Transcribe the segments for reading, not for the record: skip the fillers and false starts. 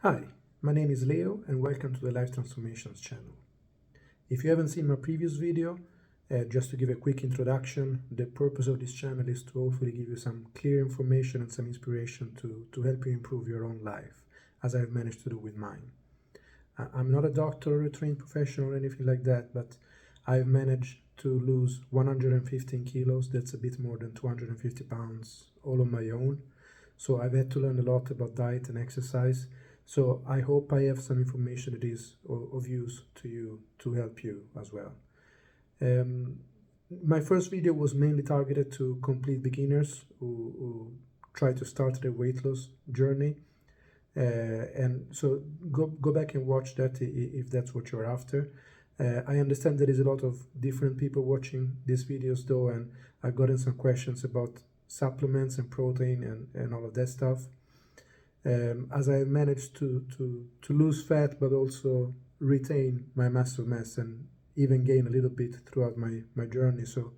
Hi, my name is Leo and welcome to the Life Transformations channel. If you haven't seen my previous video, just to give a quick introduction, the purpose of this channel is to hopefully give you some clear information and some inspiration to help you improve your own life, as I've managed to do with mine. I'm not a doctor or a trained professional or anything like that, but I've managed to lose 115 kilos, that's a bit more than 250 pounds, all on my own. So I've had to learn a lot about diet and exercise. So I hope I have some information that is of use to you to help you as well. My first video was mainly targeted to complete beginners who try to start their weight loss journey. And so go back and watch that if that's what you're after. I understand there is a lot of different people watching these videos though, and I've gotten some questions about supplements and protein and all of that stuff. As I managed to lose fat but also retain my muscle mass and even gain a little bit throughout my journey. So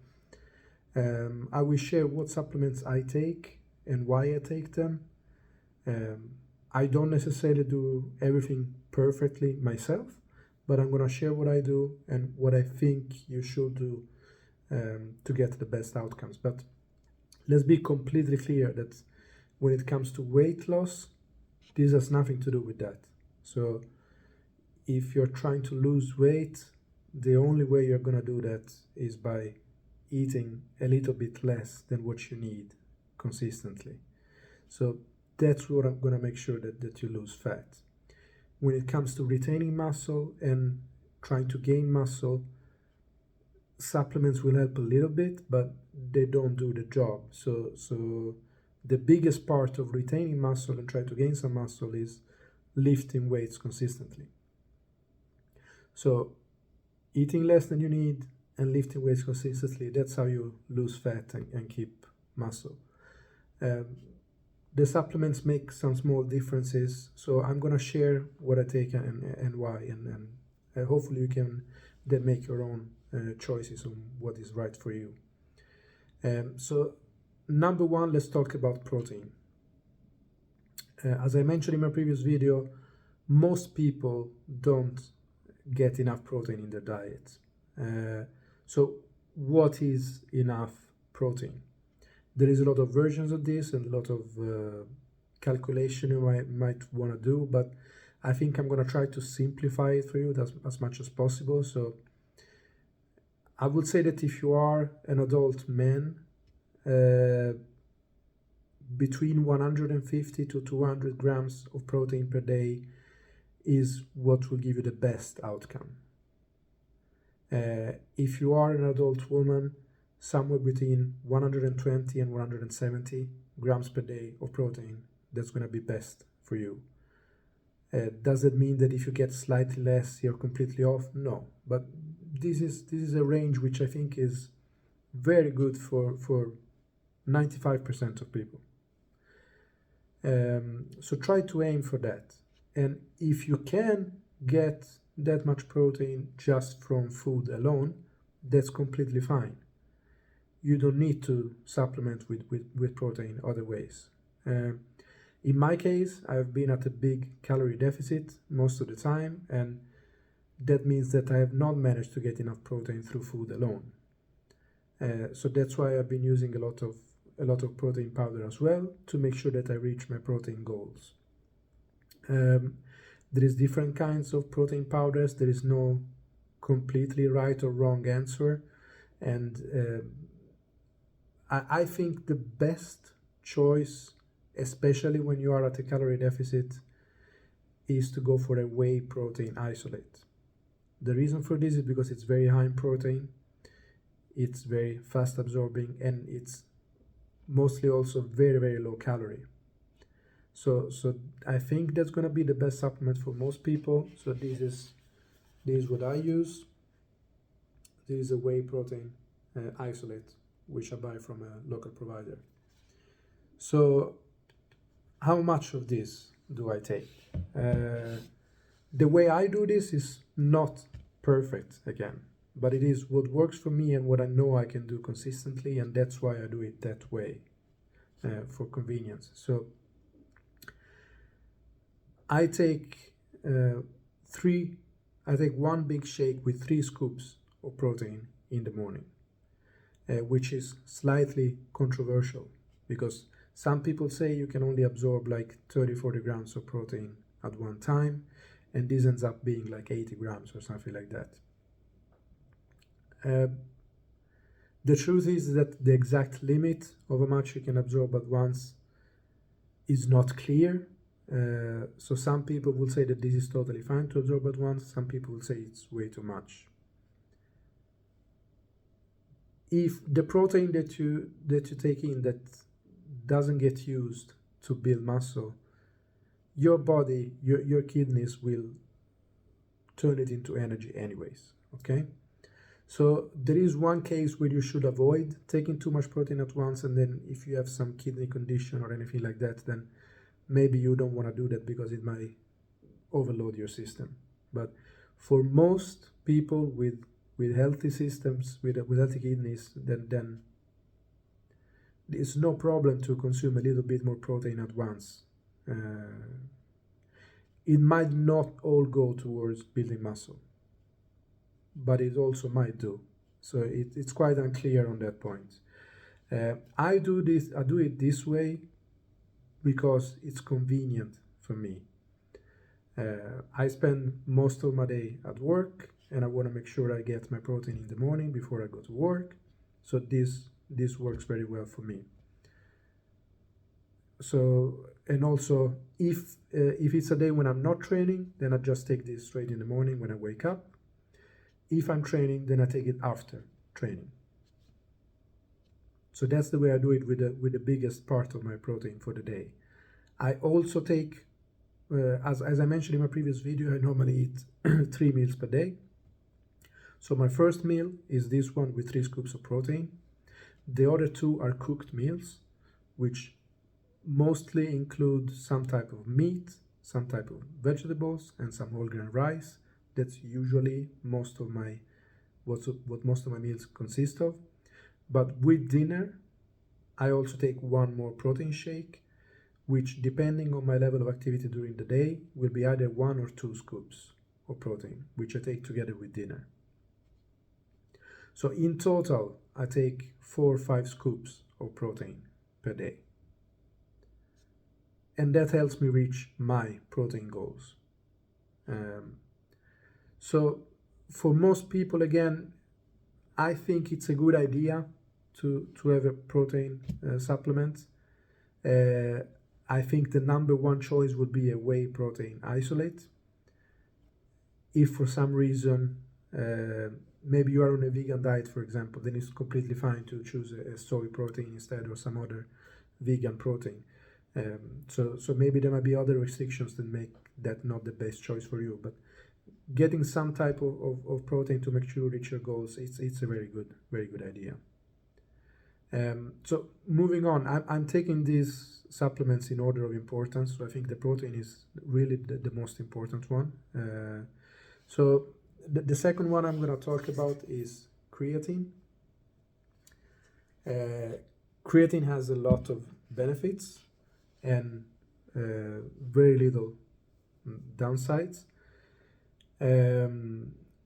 I will share what supplements I take and why I take them. I don't necessarily do everything perfectly myself, but I'm going to share what I do and what I think you should do to get the best outcomes. But let's be completely clear that when it comes to weight loss, this has nothing to do with that. So if you're trying to lose weight, the only way you're going to do that is by eating a little bit less than what you need consistently. So that's what I'm going to make sure that you lose fat. When it comes to retaining muscle and trying to gain muscle, supplements will help a little bit, but they don't do the job. So the biggest part of retaining muscle and trying to gain some muscle is lifting weights consistently. So eating less than you need and lifting weights consistently, that's how you lose fat and keep muscle. The supplements make some small differences, so I'm going to share what I take and why, and hopefully you can then make your own choices on what is right for you. So number one, let's talk about protein. As I mentioned in my previous video, most people don't get enough protein in their diet. So what is enough protein? There is a lot of versions of this and a lot of calculation you might want to do, but I think I'm going to try to simplify it for you as much as possible. So I would say that if you are an adult man, between 150 to 200 grams of protein per day is what will give you the best outcome. If you are an adult woman, somewhere between 120 and 170 grams per day of protein, that's going to be best for you. Does it mean that if you get slightly less, you're completely off? No, but this is a range which I think is very good for 95% of people. So try to aim for that. And if you can get that much protein just from food alone, that's completely fine. You don't need to supplement with protein other ways. In my case, I've been at a big calorie deficit most of the time, and that means that I have not managed to get enough protein through food alone. So that's why I've been using a lot of protein powder as well to make sure that I reach my protein goals. There is different kinds of protein powders. There is no completely right or wrong answer, and I think the best choice, especially when you are at a calorie deficit, is to go for a whey protein isolate. The reason for this is because it's very high in protein, it's very fast absorbing, and it's mostly also very, very low calorie. So I think that's going to be the best supplement for most people. So this is what I use. This is a whey protein isolate, which I buy from a local provider. So how much of this do I take? The way I do this is not perfect again, but it is what works for me and what I know I can do consistently, and that's why I do it that way, for convenience. So I take uh, three. I take one big shake with 3 scoops of protein in the morning, which is slightly controversial because some people say you can only absorb like 30-40 grams of protein at one time, and this ends up being like 80 grams or something like that. The truth is that the exact limit of how much you can absorb at once is not clear. So some people will say that this is totally fine to absorb at once. Some people will say it's way too much. If the protein that you take in that doesn't get used to build muscle, your body, your kidneys will turn it into energy anyways. Okay. So there is one case where you should avoid taking too much protein at once, and then if you have some kidney condition or anything like that, then maybe you don't want to do that because it might overload your system. But for most people with healthy systems, with healthy kidneys, then it's no problem to consume a little bit more protein at once. It might not all go towards building muscle, but it also might do. So it's quite unclear on that point. I do it this way because it's convenient for me. I spend most of my day at work, and I want to make sure I get my protein in the morning before I go to work. So this works very well for me. So, and also if it's a day when I'm not training, then I just take this straight in the morning when I wake up. If I'm training, then I take it after training. So that's the way I do it with the biggest part of my protein for the day. I also take, as I mentioned in my previous video, I normally eat 3 meals per day. So my first meal is this one with 3 scoops of protein. The other 2 are cooked meals, which mostly include some type of meat, some type of vegetables, and some whole grain rice. That's usually what most of my meals consist of. But with dinner, I also take one more protein shake, which, depending on my level of activity during the day, will be either 1 or 2 scoops of protein, which I take together with dinner. So in total, I take 4 or 5 scoops of protein per day. And that helps me reach my protein goals. So for most people, again, I think it's a good idea to have a protein supplement. I think the number one choice would be a whey protein isolate. If for some reason, maybe you are on a vegan diet, for example, then it's completely fine to choose a soy protein instead or some other vegan protein. So maybe there might be other restrictions that make that not the best choice for you. But getting some type of protein to make sure you reach your goals, it's a very good idea. So moving on, I'm taking these supplements in order of importance. So I think the protein is really the most important one. So the second one I'm going to talk about is creatine. Creatine has a lot of benefits and very little downsides.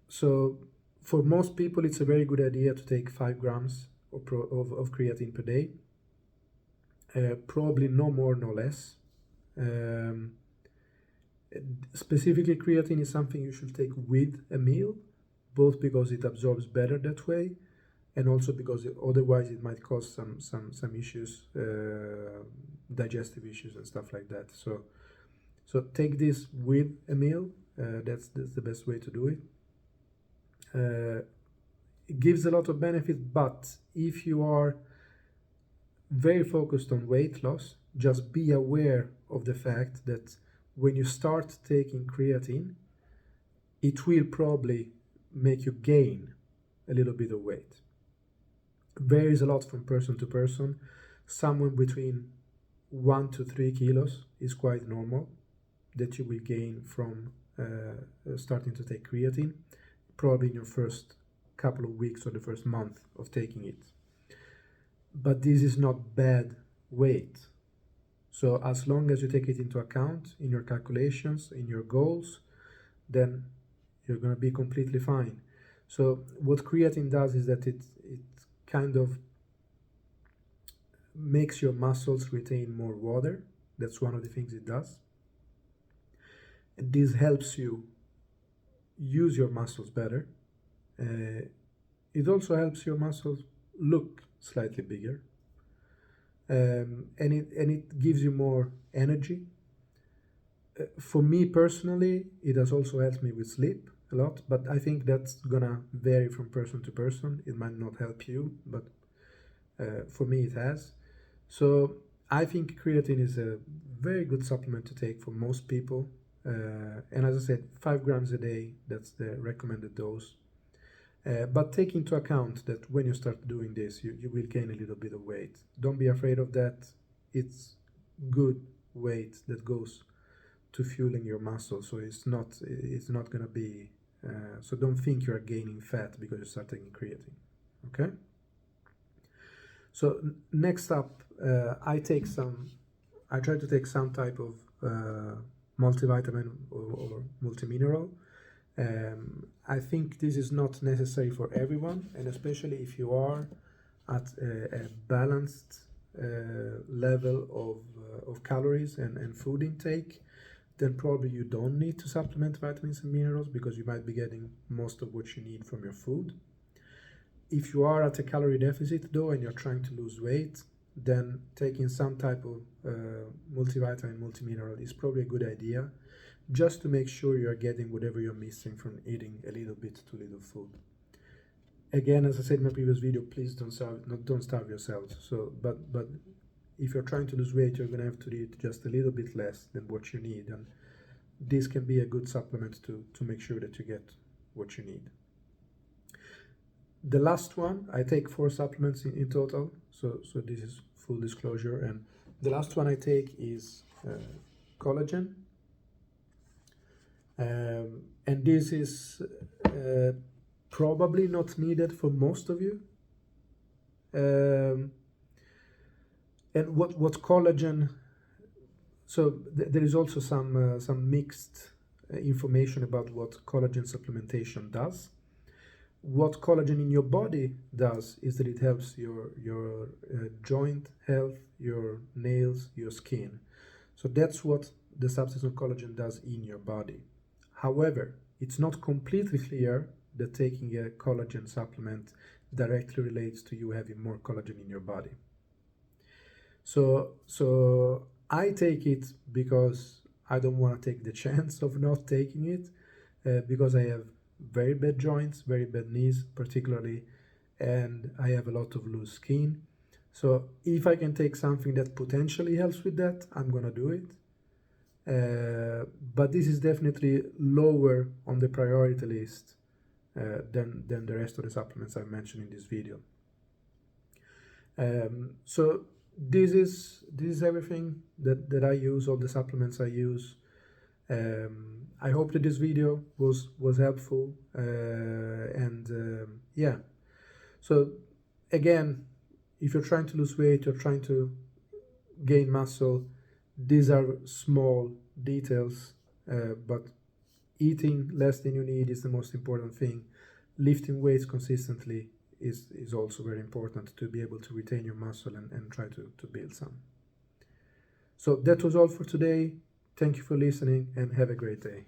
So for most people, it's a very good idea to take 5 grams of creatine per day. Probably no more, no less. Specifically, creatine is something you should take with a meal, both because it absorbs better that way, and also because otherwise it might cause some issues, digestive issues and stuff like that. So take this with a meal. That's the best way to do it. It gives a lot of benefits, but if you are very focused on weight loss, just be aware of the fact that when you start taking creatine, it will probably make you gain a little bit of weight. Varies a lot from person to person. Somewhere between 1 to 3 kilos is quite normal that you will gain from starting to take creatine, probably in your first couple of weeks or the first month of taking it. But this is not bad weight. So as long as you take it into account in your calculations, in your goals, then you're going to be completely fine. So what creatine does is that it kind of makes your muscles retain more water. That's one of the things it does. And this helps you use your muscles better. It also helps your muscles look slightly bigger. And it gives you more energy. For me personally, it has also helped me with sleep a lot, but I think that's gonna vary from person to person. It might not help you, but for me it has. So I think creatine is a very good supplement to take for most people. And as I said, 5 grams a day, that's the recommended dose. But take into account that when you start doing this, you will gain a little bit of weight. Don't be afraid of that. It's good weight that goes to fueling your muscles, so it's not gonna be. So don't think you are gaining fat because you start taking creatine. Okay. So next up, I try to take some type of multivitamin or multimineral. I think this is not necessary for everyone, and especially if you are at a balanced level of calories and food intake, then probably you don't need to supplement vitamins and minerals because you might be getting most of what you need from your food. If you are at a calorie deficit though and you're trying to lose weight, then taking some type of multivitamin, multimineral is probably a good idea, just to make sure you're getting whatever you're missing from eating a little bit too little food. Again, as I said in my previous video, please don't starve yourselves. So, but if you're trying to lose weight, you're gonna have to eat just a little bit less than what you need, and this can be a good supplement to make sure that you get what you need. The last one, I take 4 supplements in total, so this is full disclosure, and the last one I take is collagen. And this is probably not needed for most of you. And what collagen? So there is also some mixed information about what collagen supplementation does. What collagen in your body does is that it helps your joint health, your nails, your skin. So that's what the substance of collagen does in your body. However, it's not completely clear that taking a collagen supplement directly relates to you having more collagen in your body. So I take it because I don't want to take the chance of not taking it, because I have very bad joints, very bad knees particularly, and I have a lot of loose skin. So if I can take something that potentially helps with that, I'm gonna do it. But this is definitely lower on the priority list than the rest of the supplements I've mentioned in this video. So this is everything that I use, all the supplements I use. I hope that this video was helpful, and yeah. So again, if you're trying to lose weight, you're trying to gain muscle, these are small details, but eating less than you need is the most important thing. Lifting weights consistently is also very important to be able to retain your muscle and try to build some. So that was all for today. Thank you for listening and have a great day.